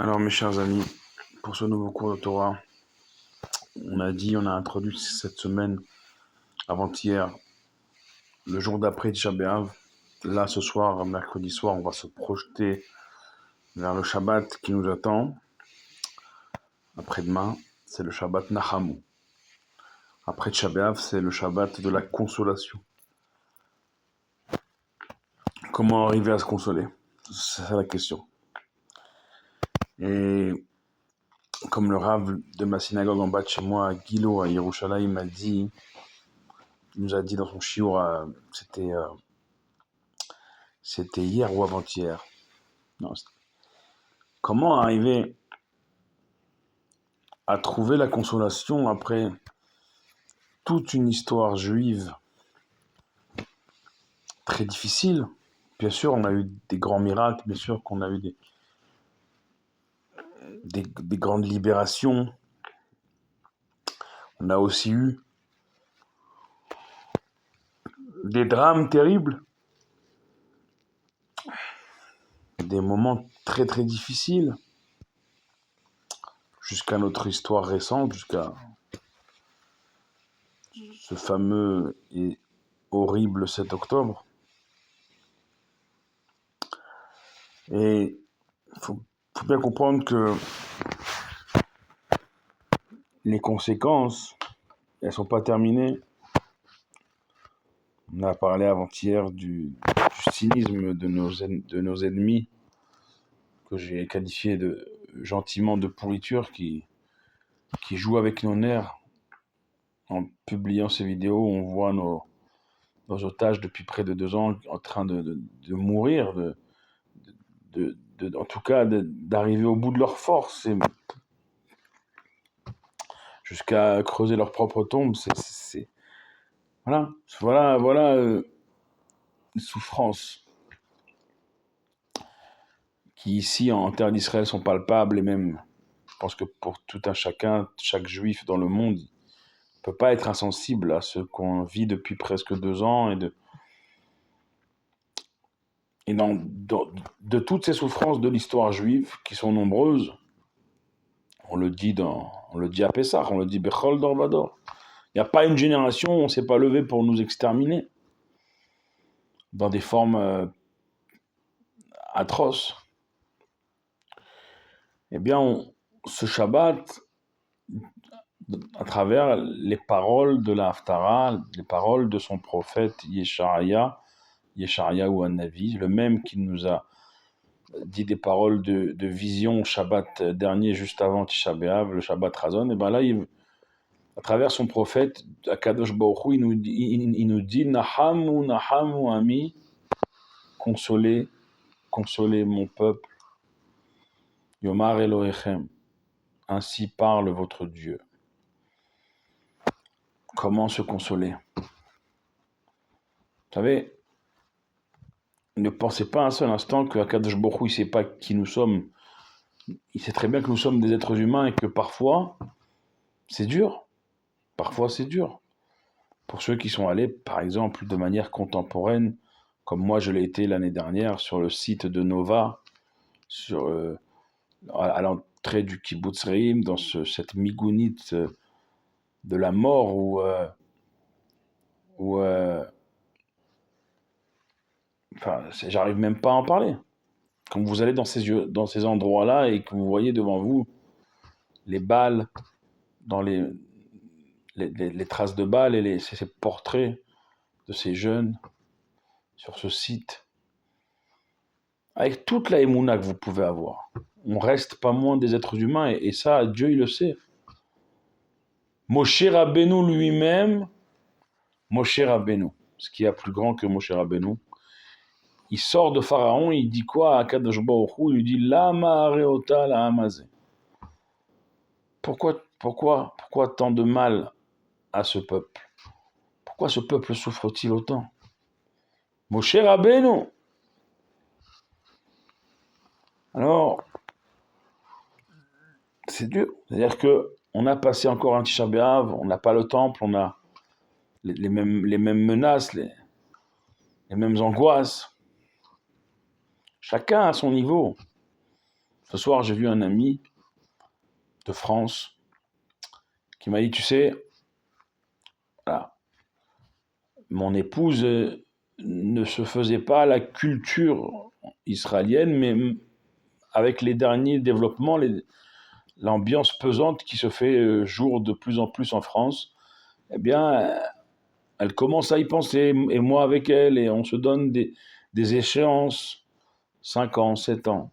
Alors mes chers amis, pour ce nouveau cours de Torah, on a introduit cette semaine, avant-hier, le jour d'après Tisha B'Av. Là, ce soir, mercredi soir, on va se projeter vers le Shabbat qui nous attend. Après-demain, c'est le Shabbat Nachamu. Après Tisha B'Av, c'est le Shabbat de la consolation. Comment arriver à se consoler? C'est la question. Et comme le Rav de ma synagogue en bas de chez moi, Gilo, à Yerushalayim, il nous a dit dans son shiur, c'était hier ou avant-hier. Non, comment arriver à trouver la consolation après toute une histoire juive très difficile? Bien sûr, on a eu des grands miracles, bien sûr qu'on a eu des grandes libérations. On a aussi eu des drames terribles, des moments très très difficiles, jusqu'à notre histoire récente, jusqu'à ce fameux et horrible 7 octobre. Et il faut bien comprendre que les conséquences, elles ne sont pas terminées. On a parlé avant-hier du cynisme de nos ennemis, que j'ai qualifié gentiment de pourriture, qui jouent avec nos nerfs. En publiant ces vidéos, on voit nos otages depuis près de 2 ans en train de mourir, en tout cas d'arriver au bout de leur force, jusqu'à creuser leur propre tombe. Voilà les souffrances qui ici en terre d'Israël sont palpables, et même, je pense que pour tout un chacun, chaque juif dans le monde, ne peut pas être insensible à ce qu'on vit depuis presque 2 ans, et de toutes ces souffrances de l'histoire juive, qui sont nombreuses. On le dit à Pessah, on le dit Bechol Dor Vador. Il n'y a pas une génération où on ne s'est pas levé pour nous exterminer, dans des formes atroces. Eh bien, ce Shabbat, à travers les paroles de la Haftara, les paroles de son prophète Yesharia ou An-Navi, le même qui nous a dit des paroles de vision Shabbat dernier, juste avant Tisha B'Av, le Shabbat Razon, et bien là, à travers son prophète, Akadosh Baruch Hu, il nous dit Nahamu Ami, consolez mon peuple, Yomar Elohechem, ainsi parle votre Dieu. Comment se consoler? Vous savez, ne pensez pas un seul instant que Akadosh Baruch Hu, il ne sait pas qui nous sommes. Il sait très bien que nous sommes des êtres humains et que parfois, c'est dur. Parfois, c'est dur. Pour ceux qui sont allés, par exemple, de manière contemporaine, comme moi je l'ai été l'année dernière, sur le site de Nova, à l'entrée du Kibbutz Reim, dans cette migounite de la mort j'arrive même pas à en parler. Quand vous allez dans ces endroits-là et que vous voyez devant vous les balles, dans les traces de balles et ces portraits de ces jeunes sur ce site, avec toute la émouna que vous pouvez avoir, on reste pas moins des êtres humains, et ça, Dieu, il le sait. Moshe Rabbeinu lui-même, Moshe Rabbeinu, ce qui est plus grand que Moshe Rabbeinu, il sort de Pharaon, il dit quoi à Kadosh Baruch Hu? Il lui dit Lama areota la hamazé. Pourquoi tant de mal à ce peuple? Pourquoi ce peuple souffre-t-il autant? Moshe Rabbeinu. Alors, c'est dur. C'est-à-dire qu'on a passé encore un Tisha B'Av, on n'a pas le temple, on a les mêmes menaces, les mêmes angoisses. Chacun à son niveau. Ce soir, j'ai vu un ami de France qui m'a dit, tu sais, voilà, mon épouse ne se faisait pas à la culture israélienne, mais avec les derniers développements, l'ambiance pesante qui se fait jour de plus en plus en France, eh bien, elle commence à y penser, et moi avec elle, et on se donne des échéances, 5 ans, 7 ans.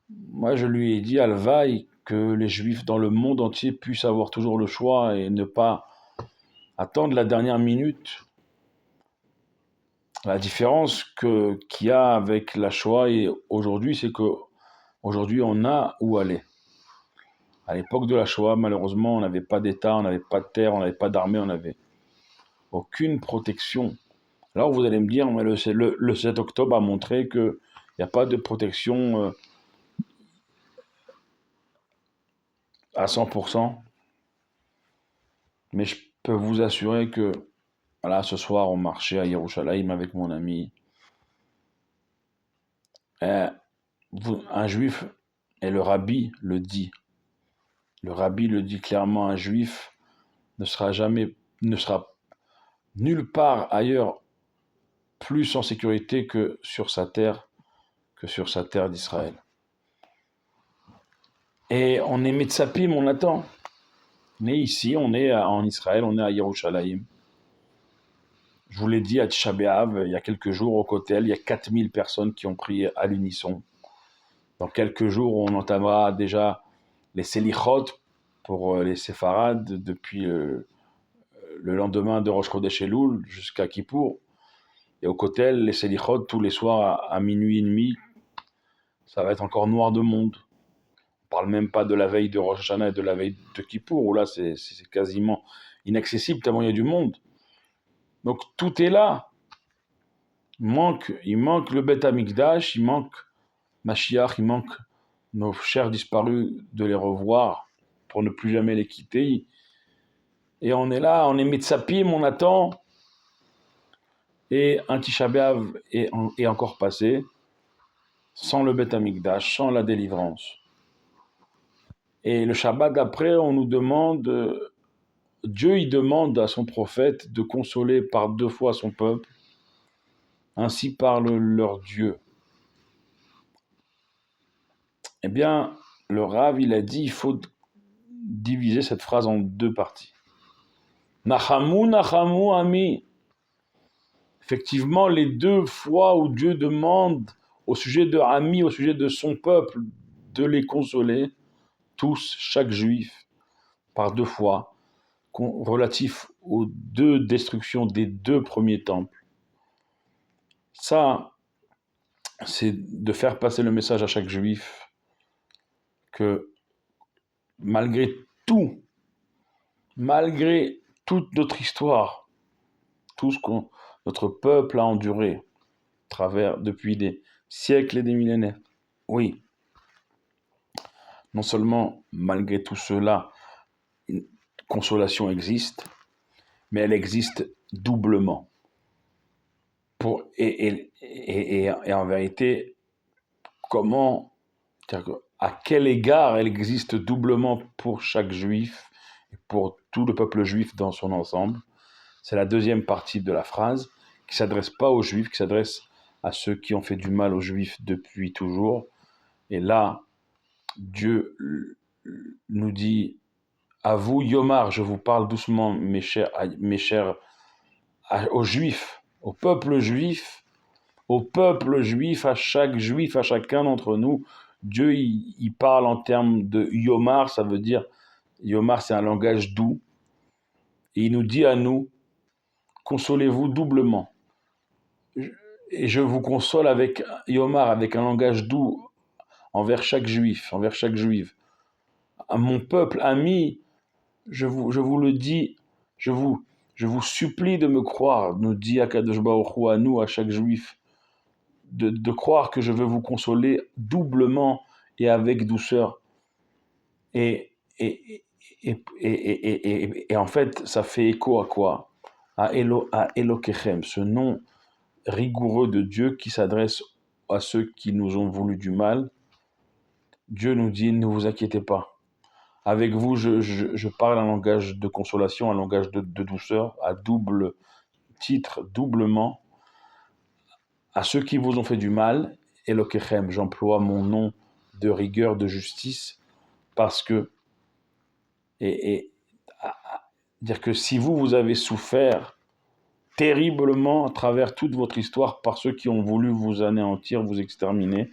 Moi, je lui ai dit, Alvaï, que les Juifs dans le monde entier puissent avoir toujours le choix et ne pas attendre la dernière minute. La différence qu'il y a avec la Shoah et aujourd'hui, c'est que aujourd'hui on a où aller. À l'époque de la Shoah, malheureusement, on n'avait pas d'État, on n'avait pas de terre, on n'avait pas d'armée, on n'avait aucune protection. Alors vous allez me dire, mais le 7 octobre a montré qu'il n'y a pas de protection à 100%, mais je peux vous assurer que voilà, ce soir, on marchait à Yerushalayim avec mon ami. Et un juif, et le rabbi le dit. Le rabbi le dit clairement, un juif ne sera nulle part ailleurs plus en sécurité que sur sa terre d'Israël. Et on est Metzapim, on attend. Mais ici, on est en Israël, on est à Yerushalayim. Je vous l'ai dit à Tisha B'Av, il y a quelques jours au Kotel, il y a 4000 personnes qui ont prié à l'unisson. Dans quelques jours, on entamera déjà les Selichot pour les séfarades depuis le lendemain de Rosh Chodesh Elul jusqu'à Kippour. Et au Kotel, les Selichot tous les soirs à minuit et demi, ça va être encore noir de monde. On parle même pas de la veille de Rosh Hashanah et de la veille de Kippour, où là c'est quasiment inaccessible tellement il y a du monde. Donc tout est là. Il manque le Beth Amikdash, il manque Mashiach, il manque nos chers disparus de les revoir pour ne plus jamais les quitter. Et on est là, on est Metzapim, on attend. Et un Tisha B'Av est encore passé, sans le Beth Amikdash, sans la délivrance. Et le Shabbat d'après, on nous demande, Dieu il demande à son prophète de consoler par 2 fois son peuple, ainsi parle leur Dieu. Eh bien, le Rav, il a dit, il faut diviser cette phrase en 2 parties. Nachamu, Nachamu, Ami. Effectivement, les 2 fois où Dieu demande au sujet de Ami, au sujet de son peuple, de les consoler, tous, chaque juif, par 2 fois, relatif aux 2 destructions des 2 premiers temples. Ça, c'est de faire passer le message à chaque juif que malgré tout, malgré toute notre histoire, tout ce que notre peuple a enduré depuis des siècles et des millénaires, oui, non seulement malgré tout cela, une consolation existe, mais elle existe doublement. Et en vérité, à quel égard elle existe doublement pour chaque juif et pour tout le peuple juif dans son ensemble. C'est la 2e partie de la phrase qui ne s'adresse pas aux juifs, qui s'adresse à ceux qui ont fait du mal aux juifs depuis toujours. Et là, Dieu nous dit, à vous, Yomar, je vous parle doucement, mes chers aux juifs, au peuple juif, à chaque juif, à chacun d'entre nous. Dieu, il parle en termes de Yomar, ça veut dire, Yomar, c'est un langage doux. Et il nous dit à nous, consolez-vous doublement. Et je vous console avec Yomar, avec un langage doux envers chaque juif, envers chaque juive. À mon peuple, ami, je vous le dis, je vous supplie de me croire, nous dit Akadosh Baruch Hu à nous, à chaque juif, de croire que je veux vous consoler doublement et avec douceur. Et en fait, ça fait écho à quoi? À Elokechem, ce nom rigoureux de Dieu qui s'adresse à ceux qui nous ont voulu du mal, Dieu nous dit, ne vous inquiétez pas. Avec vous, je parle un langage de consolation, un langage de douceur, à double titre, doublement, à ceux qui vous ont fait du mal, Elokechem, j'emploie mon nom de rigueur, de justice, parce que, et dire que si vous avez souffert terriblement à travers toute votre histoire par ceux qui ont voulu vous anéantir, vous exterminer,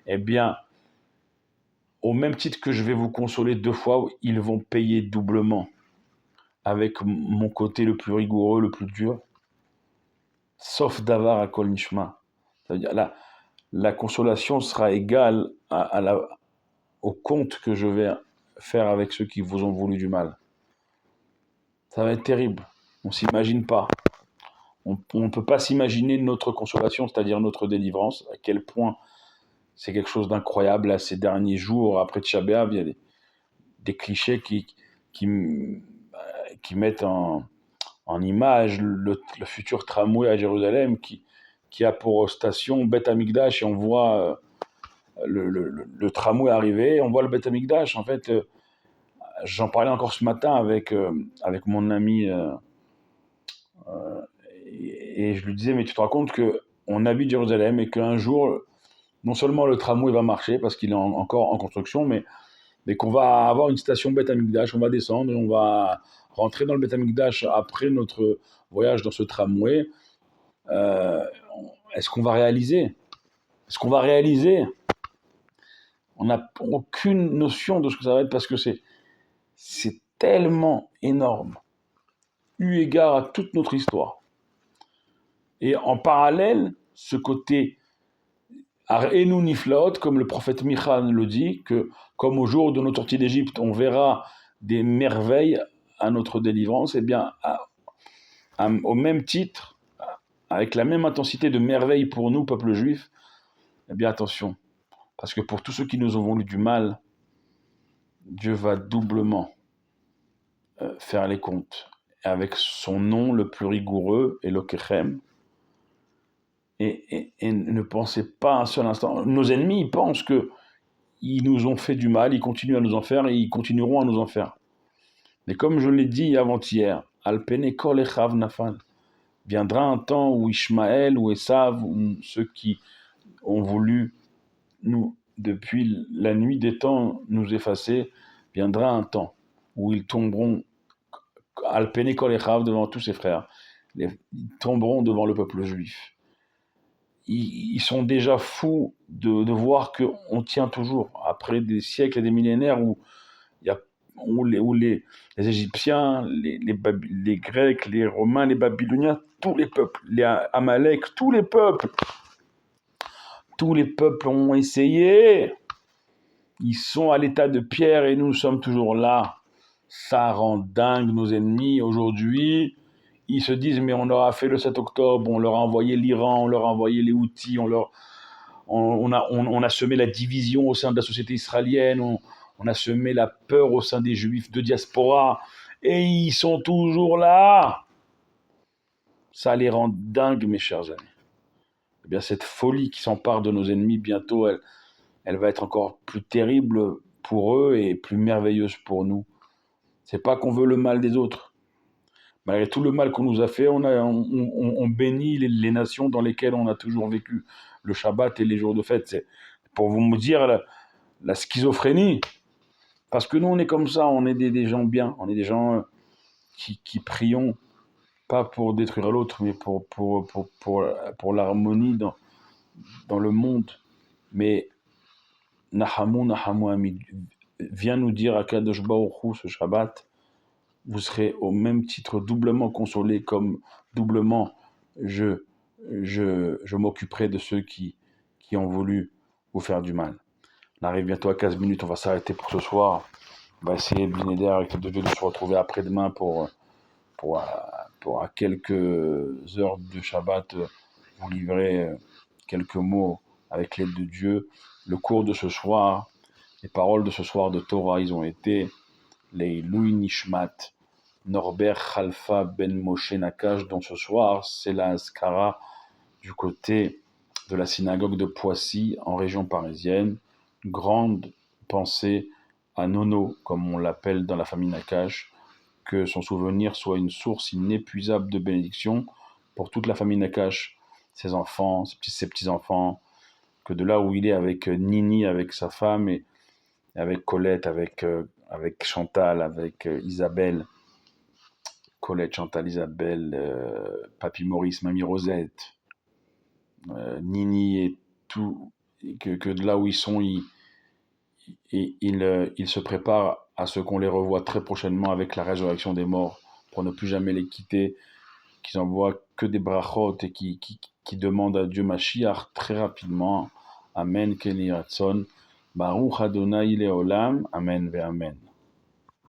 eh bien, au même titre que je vais vous consoler 2 fois, ils vont payer doublement avec mon côté le plus rigoureux, le plus dur, sauf Davar à Kol Nishma. C'est-à-dire la consolation sera égale au compte que je vais faire avec ceux qui vous ont voulu du mal. Ça va être terrible. On ne s'imagine pas. On ne peut pas s'imaginer notre consolation, c'est-à-dire notre délivrance, à quel point c'est quelque chose d'incroyable. Là, ces derniers jours, après Tisha B'Av, il y a des clichés qui, qui mettent en image le futur tramway à Jérusalem qui a pour station Beth Amikdash, et on voit le tramway arriver, on voit le Beth Amikdash. En fait, j'en parlais encore ce matin avec mon ami, et je lui disais, mais tu te rends compte qu'on habite Jérusalem et qu'un jour, non seulement le tramway va marcher parce qu'il est encore en construction, mais qu'on va avoir une station Beth Amikdash, on va descendre et on va rentrer dans le Beth Amikdash après notre voyage dans ce tramway. Euh, Est-ce qu'on va réaliser? Est-ce qu'on va réaliser? On n'a aucune notion de ce que ça va être parce que c'est tellement énorme, eu égard à toute notre histoire. Et en parallèle, ce côté Ar-Enu Niflaot, comme le prophète Micha le dit, que comme au jour de notre sortie d'Égypte, on verra des merveilles à notre délivrance, eh bien, au même titre, avec la même intensité de merveilles pour nous, peuple juif, eh bien attention, parce que pour tous ceux qui nous ont voulu du mal, Dieu va doublement faire les comptes, avec son nom le plus rigoureux, Elokechem. Et ne pensez pas un seul instant. Nos ennemis, ils pensent qu'ils nous ont fait du mal, ils continuent à nous en faire et ils continueront à nous en faire. Mais comme je l'ai dit avant-hier, Alpene Kol Echav Nafal, viendra un temps où Ishmaël ou Esav, ou ceux qui ont voulu nous, depuis la nuit des temps, nous effacer, viendra un temps où ils tomberont Alpene Kol Echav devant tous ses frères. Ils tomberont devant le peuple juif. Ils sont déjà fous de voir qu'on tient toujours, après des siècles et des millénaires où les Égyptiens, les Grecs, les Romains, les Babyloniens, tous les peuples, les Amalek, tous les peuples ont essayé. Ils sont à l'état de pierre et nous sommes toujours là. Ça rend dingue nos ennemis. Aujourd'hui, ils se disent, mais on leur a fait le 7 octobre, on leur a envoyé l'Iran, on leur a envoyé les Houthis, on a semé la division au sein de la société israélienne, on a semé la peur au sein des Juifs de diaspora, et ils sont toujours là. Ça les rend dingues, mes chers amis. Eh bien, cette folie qui s'empare de nos ennemis, bientôt, elle va être encore plus terrible pour eux et plus merveilleuse pour nous. C'est pas qu'on veut le mal des autres. Malgré tout le mal qu'on nous a fait, on bénit les nations dans lesquelles on a toujours vécu le Shabbat et les jours de fête. C'est pour vous me dire la schizophrénie. Parce que nous, on est comme ça, on est des gens bien, on est des gens qui prions, pas pour détruire l'autre, mais pour l'harmonie dans le monde. Mais Nahamu Ami, viens nous dire à Kadosh Baruch Hu ce Shabbat, vous serez au même titre doublement consolés, comme doublement je m'occuperai de ceux qui ont voulu vous faire du mal. On arrive bientôt à 15 minutes, on va s'arrêter pour ce soir. On va essayer, Binéder, avec de Dieu, de se retrouver après-demain pour à quelques heures de Shabbat, vous livrer quelques mots avec l'aide de Dieu. Le cours de ce soir, les paroles de ce soir de Torah, ils ont été les Louis Nishmat, Norbert Khalfa Ben Moshe Nakash, dont ce soir, c'est la Askara du côté de la synagogue de Poissy, en région parisienne. Grande penser à Nono, comme on l'appelle dans la famille Nakash, que son souvenir soit une source inépuisable de bénédiction pour toute la famille Nakash, ses enfants, ses petits-enfants, que de là où il est avec Nini, avec sa femme, et avec Colette, avec Chantal, avec Isabelle, Colette, Chantal, Isabelle, Papy Maurice, Mamie Rosette, Nini et tout, que de là où ils sont, ils se préparent à ce qu'on les revoie très prochainement avec la résurrection des morts, pour ne plus jamais les quitter, qu'ils envoient que des brachot et qui demandent à Dieu Mashiach très rapidement. Amen, Keni Ratson. Baruch Adonai Leolam. Amen, ve Amen.